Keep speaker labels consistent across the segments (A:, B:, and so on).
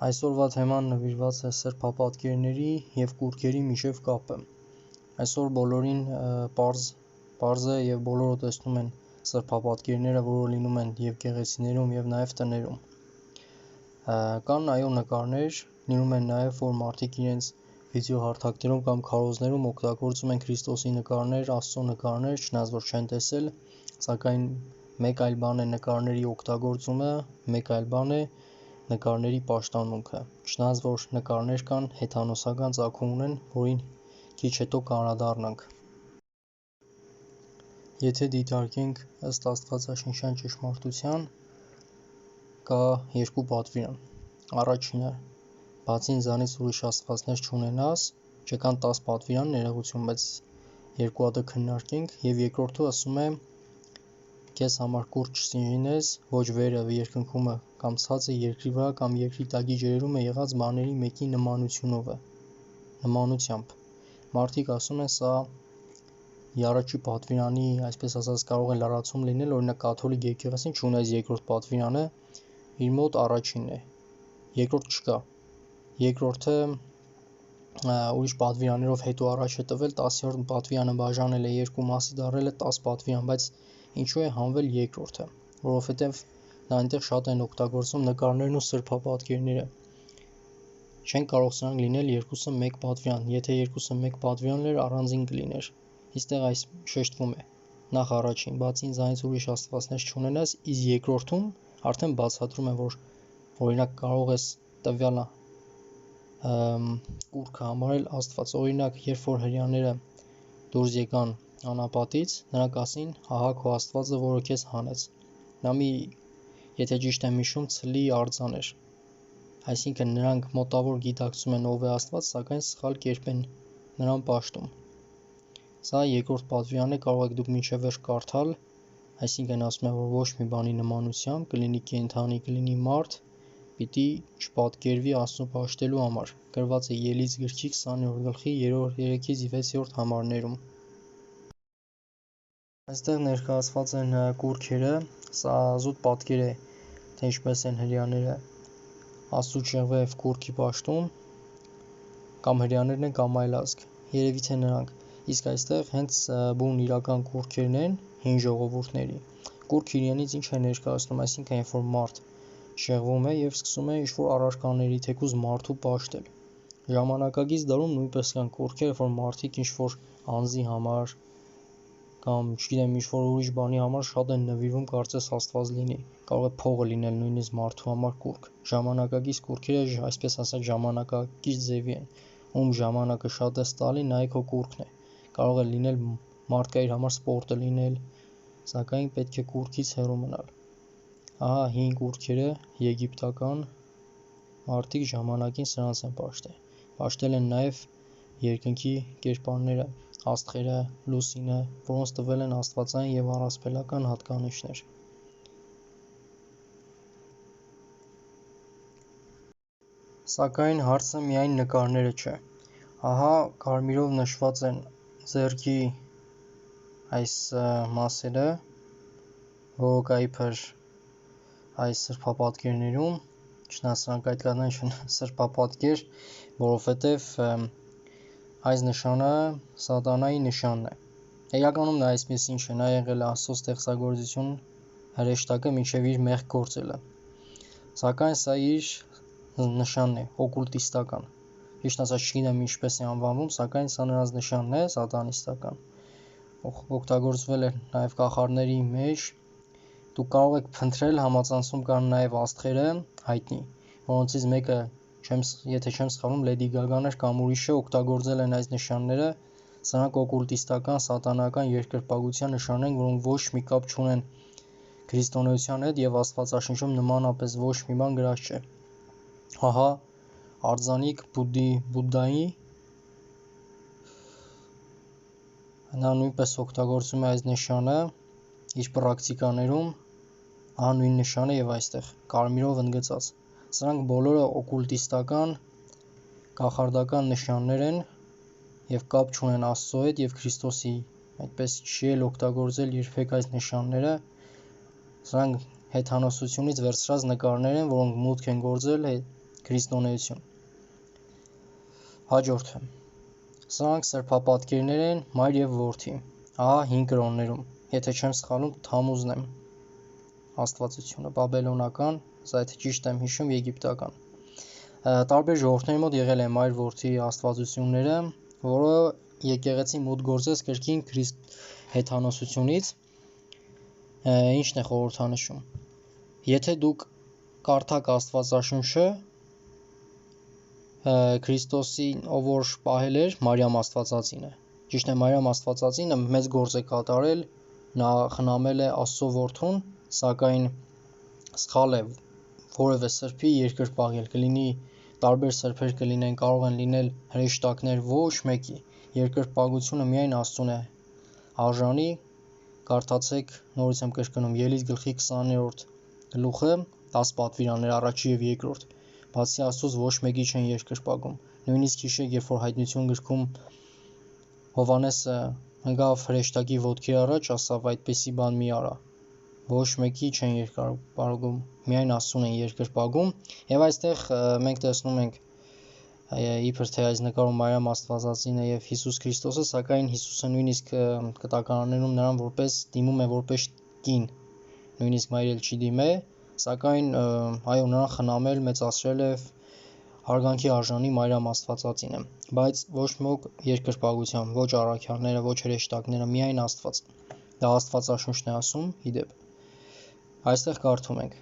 A: Այսօրվա թեման նվիրված է սրբապատկերների և կուռքերի միջև կապը։ Այսօր բոլորին պարզ է և բոլորը տեսնում են սրբապատկերները, որը լինում են և գեղեցիներում և նաև տներում։ Կան այո նկարներ, լինում են նաև, որ մարդիկ իրենց վիդեոհարթակներում կամ քարոզներում օգտագործում են Քրիստոսի նկարներ, Աստծո նկարներ, չնայած որ չեն տեսել, սակայն մեկ այլ բան է նկարների օգտագործումը, մեկ այլ բան է նկարների պաշտամունքը, չնայած որ նկարներ կան հեթանոսական ծագում ունեն, որին քիչ հետո կանդրադառնանք։ Եթե դիտարկենք ըստ աստվածաշնչյան ճշմարտության, կա երկու պատվիրան։ Առաջինը, բացի ինձանից ուրիշ աստվածներ չունենաս, չկան 10 պատվիրան ներողություն, բայց երկու հատը քննարկենք, և երկրորդը ասում է քեզ համար կուռ չսիրինես, ոչ վերև երկնքումը կամ ցածը երկրի վրա կամ երկրի տակի ջրերում է եղած բաների մեկի նմանությամբ։ Մարդիկ ասում են սա առաջի պատվիրանի, այսպես ասած, կարող է լրացում լինել, օրինակ կաթոլիկ եկեղեցին չունի այս երկրորդ պատվիրանը, իր մոտ առաջինն է, երկրորդ չկա։ Երկրորդը ուրիշ պատվիրաններով հետո առաջ է տվել, 10-րդ պատվիրանը բաժանել է երկու մասի, դարձել է 10 պատվիրան, բայց ինչու է հանվել երկրորդը, որովհետև այնտեղ շատ են օգտագործում նկարներն ու սրբապատկերները։ Չեն կարող սրանք լինել երկուսը մեկ պատվիրան, եթե երկուսը մեկ պատվիրան էր, առանձին կլիներ։ Այստեղ այս շեշտվում է։ Նախ առաջին, բացի ինձանից ուրիշ աստվածներ չունենաս, իսկ երկրորդում արդեն բացատրում է, որ օրինակ կարող ես տվյալը կուռքը համարել Աստված։ Օրինակ, երբ որ հրեաները դուրս եկան անապատից, նրանք ասին, ահա քո Աստվածը, որը քեզ հանեց։ Նա եթե ճիշտ եմ հիշում, ցլի արձան էր։ Այսինքն նրանք մոտավոր գիտակցում են ով է Աստված, սակայն սխալ կերպ են նրան պաշտում։ Սա երկրորդ պատվիրանն է, կարող եք դուք մինչև վերջ կարդալ, այսինքն ասում է, որ ոչ մի բանի նմանությամբ, կլինի կենդանի, կլինի մարդ, պիտի չպատկերվի Աստծուն պաշտելու համար։ Գրված է Ելից գրքի 20-րդ գլխի 3-ից 6-րդ համարներում։ Այստեղ ներկայացված են կուռքերը, սա զուտ պատկեր է, թե ինչպես են հրեաները Աստծուց շեղվելով կուռքի պաշտում, կամ հրեաներն են, կամ այլ ազգ, երևի թե նրանք։ Իսկ այստեղ հենց բուն իրական կուռքերն են հին ժողովուրդների։ Կուռքը իրենից ինչ է ներկայացնում, այսինքն երբ որ մարդ շեղվում է և սկսում է ինչ-որ առարկաների, թեկուզ մարդու պաշտել։ Ժամանակակից դարում նույնպես կան կուռքեր, երբ որ մարդիկ ինչ-որ անձի համար կամ չգիտեմ ինչ-որ ուրիշ բանի համար շատ են նվիրվում, կարծես Աստված լինի, կարող է փողը լինել նույնիսկ մարդու համար կուռք։ Ժամանակակից կուռքերը, այսպես ասած, ժամանակակից ձևի են, ում ժամանակը շատ է տալի, նայ քո կուռքն է։ Կարող է լինել մարդկա իր համար սպորտը լինել, սակայն պետք է կուռքից հեռու մնալ։ Ահա հին կուռքերը, եգիպտական մարդիկ ժամանակին սրանց են պաշտել։ Պաշտել են նաև երկնքի կերպարները, աստղերը, լուսինը, որոնց տվել են աստվածային և առասպելական հատկանիշներ։ Սակայն հարցը միայն նկարները չէ։ Ահա կարմիրով նշված են ձեռքի այս մասերը, որը կա իբր այս սրբապատկերներում, չնայած սրանք այդ կատեն չեն սրբապատկեր, որովհետև այս նշանը սատանայի նշանն է։ Իրականում նա այսպեսին չէ, նա եղել է Աստծո ստեղծագործություն հրեշտակը մինչև իր մեղք գործելը։ Սակայն սա իր նշանն է, օկուլտիստական։ Ճիշտ ասած չգիտեմ ինչպես է անվանվում, սակայն սա նրանց նշանն է, սատանիստական։ Օգտագործվել է նաև կախարդների մեջ։ Դուք կարող եք փնտրել, համացանցում կան նաև աստղերը հայտնի, որոնցից մեկը, եթե չեմ սխալվում, Լեդի Գագան էր կամ ուրիշը, օգտագործել են այս նշանները։ Սրանք օկուլտիստական, սատանական երկրպագության նշաններ են, որոնք ոչ մի կապ չունեն քրիստոնեության հետ և Աստվածաշնչում նմանապես ոչ մի բան գրած չէ։ Ահա արձանիկ Բուդդայի, նա նույնպես օգտագործում է այս նշանը իր պրակտիկաներում, ահա նույն նշանը և այստեղ կարմիրով ընդգծած։ Սրանք բոլորը օկուլտիստական, կախարդական նշաններ են և կապ չունեն Աստծո հետ և Քրիստոսի, այդպես չի էլ օգտագործել երբեք այս նշանները։ Սրանք հեթանոսությունից վերցրած նկարներ են, որոնք մուտք են գործել քրիստոնեություն։ Հաջորդը։ Սրանք սրբապատկերներ են մայր և որդի։ Ահա 5 կրոններում, եթե չեմ սխալվում, Թամուզն եմ աստվածությունը, բաբելոնական, սա եթե ճիշտ եմ հիշում, եգիպտական։ Տարբեր ժողովուրդների մոտ եղել է մայր որդի աստվածությունները, որը եկեղեցին մոտ գործեց կրկին Քրիստ հեթանոսությունից, ինչն է խորհրդանշում։ Եթե դուք կարդաք Աստվածաշունչը, Քրիստոսին, ով որ պահել էր, Մարիամ Աստվածածին է։ Ճիշտ է, Մարիամ Աստվածածինը մեծ գործ է կատարել, նա խնամել է Աստծո որդուն, սակայն սխալ է որևէ սրբի երկրպագել, կլինի տարբեր սրբեր կլինեն, կարող են լինել հրեշտակներ, ոչ մեկի երկրպագությունը միայն Աստծուն է արժանի։ Կարդացեք, նորից եմ կրկնում, Ելից գլխի 20-րդ գլուխը, 10 պատվիրաններ, առաջի և երկրորդ, բացի Աստծուց ոչ մեկի չեն երկրպագում։ Նույնիսկ հիշեք, երբ որ Հայտնություն գրքում Հովհաննեսը ընկավ հրեշտակի ոտքի առաջ, ասավ այդպիսի բան մի արա, ոչ մեկի չեն երկրպագում, միայն Աստծուն են երկրպագում։ Եվ այստեղ մենք տեսնում ենք իբր թե այս նկարում Մարիամ Աստվածածին է եւ Հիսուս Քրիստոսը, սակայն Հիսուսը նույնիսկ կտակարաններում նրան որպես դիմում է որպես կին, նույնիսկ մայր էլ չի դիմե, սակայն այո, նրան խնամել, մեծացրել է, հարգանքի արժանի Մարիամ Աստվածածին է, բայց ոչ ոք երկրպագությամբ, ոչ առաքյալները, ոչ հրեշտակները, միայն Աստված։ Դա Աստվածաշունչն է ասում, իդեպ։ Այստեղ կարդում ենք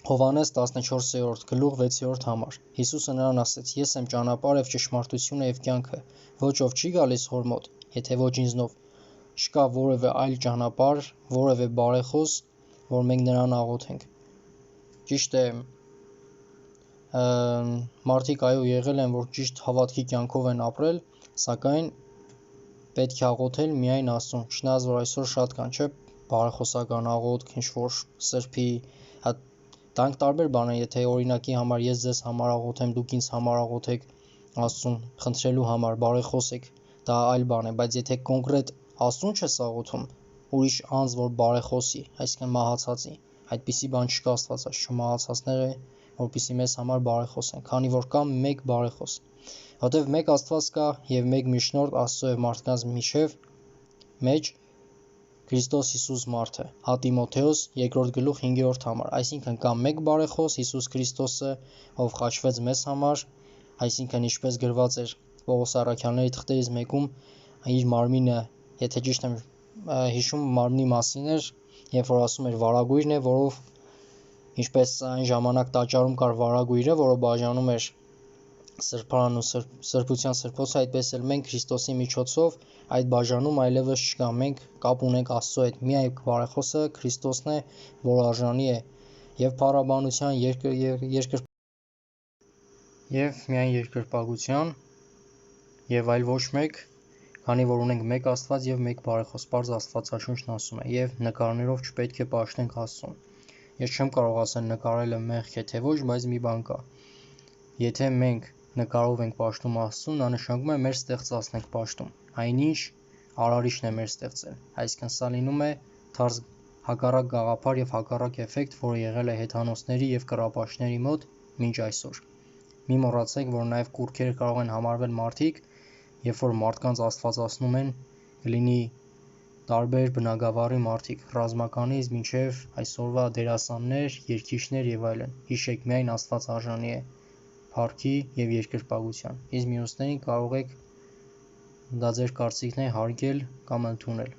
A: Հովհաննես 14-րդ գլուխ 6-րդ համար։ Հիսուսը նրան ասեց. Ես եմ ճանապարհը եւ ճշմարտությունը եւ կյանքը, ոչ ով չի գալիս հոր մոտ, եթե ոչ ինձնով։ Չկա որևէ այլ ճանապարհ, որևէ բարեխոս, որ մենք նրան աղոթենք։ Ճիշտ է, մարդիկ այո եղել են, որ ճիշտ հավատքի կյանքով են ապրել, սակայն պետք է աղոթել միայն Աստծուն, չնայած որ այսօր շատ կան, չէ՞, բարեխոսական աղոթք, ինչ-որ սրբի, դրանք տարբեր բան են, եթե օրինակի համար ես ձեզ համար աղոթեմ, դուք ինձ համար աղոթեք Աստծուն, խնդրելու համար, բարեխոսեք, դա այլ բան է, բայց եթե կոնկրետ Աստծուն չես աղոթում, ուրիշ անձ, որ բարեխոսի, այսինքն մահացածի, այդպիսի բան չկա Աստվածաշունչում, մահացածները որպեսզի մեզ համար բարեխոսեն, քանի որ կա մեկ բարեխոս, որտեղ մեկ Աստված կա եւ մեկ միջնորդ Աստծո եւ մարդկանց մեջ Քրիստոս Հիսուս մարդը, հա Տիմոթեոս 2-րդ գլուխ 5-րդ համար, այսինքն կա մեկ բարեխոս Հիսուս Քրիստոսը, ով խաչվեց մեզ համար, այսինքն ինչպես գրված էր Պողոս առաքյալների թղթերից մեկում, իր մարմինը, եթե ճիշտ եմ հիշում, մարմնի մասին էր, երբ որ ասում էր վարագույրն է, որով ինչպես այն ժամանակ տաճարում կար վարագույրը, որը բաժանում էր սրբարանն ու սրբության սրբոցը, այդպես էլ մենք Քրիստոսի միջոցով այդ բաժանում այլևս չկա, մենք կապ ունենք Աստծո հետ, միայն բարեխոսը Քրիստոսն է, որ արժանի է եւ փառաբանության եւ միայն երկրպագության եւ այլ ոչ մեկ, քանի որ ունենք մեկ Աստված եւ մեկ բարեխոս, պարզ Աստվածաշունչն ասում է, եւ նկարներով չպետք է պաշտենք Աստծուն։ Ես չեմ կարող ասել նկարելը մեղք է թե ոչ, բայց մի բան կա։ Եթե մենք նկարով ենք պաշտում Աստծուն, դա նշանակում է մեր ստեղծածն ենք պաշտում։ Այնինչ արարիչն է մեր ստեղծել։ Այսինքն սա լինում է թարս հակառակ գաղափար եւ հակառակ էֆեկտ, որը եղել է հեթանոսների եւ կռապաշտների մոտ մինչ այսօր։ Մի մոռացեք, որ նաեւ կուռքերը կարող են համարվել մարդիկ, երբ որ մարդկանց աստվածացնում են, կլինի տարբեր բնագավառի մարդիկ, ռազմականից մինչև այսօրվա դերասաններ, երգիչներ եւ այլն։ Հիշեք, միայն Աստված արժանի է փառքի եւ երկրպագության։ Իսկ մյուսներին կարող եք դա ձեր կարծիքն է հարգել կամ ընդունել։